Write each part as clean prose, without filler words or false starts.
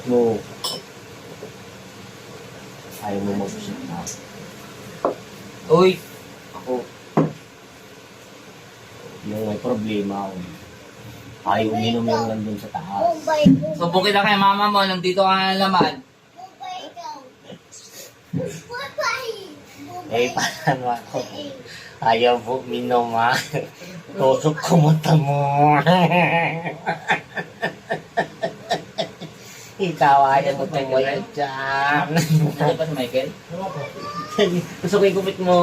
No. Ayaw mo mag-usap na. Uy! Ako. Yung may problema ako. Ayaw uminom yung nandun sa taas. Subukin na kay mama mo, nandito ka na naman. Eh, paano ako? Ayaw po minom ha. Tusok ko mata mo. Ikaw ayaw mo tumayo dyan. Ano pa si Michael? Tusok yung gupit mo.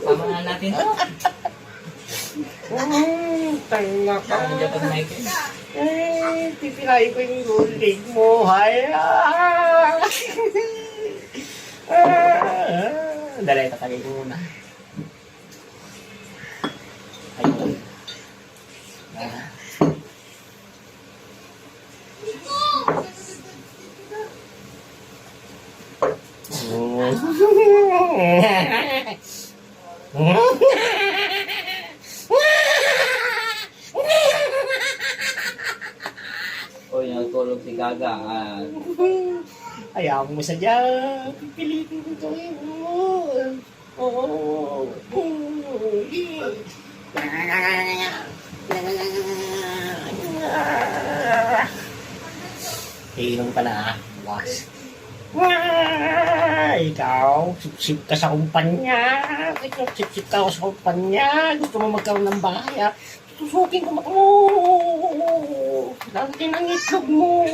Sama na natin to. Tanga ka. Ano pa si Michael? Eh, titirahin ko yung lulig mo. Haya. Dali, tatagay ko muna. Ayun. Uy, nagtulog si Gaga. Ayaw mo sa dyan. Pipilitin ko gawin mo. Oh. Iinom ka na, was. Ikaw, sip-sip ka sa kumpanya. Ikaw, sip-sip ka sa kumpanya. Gusto mo magkaroon ng bahay, ha? Tusukin ko mo. Lagi ng itlog mo.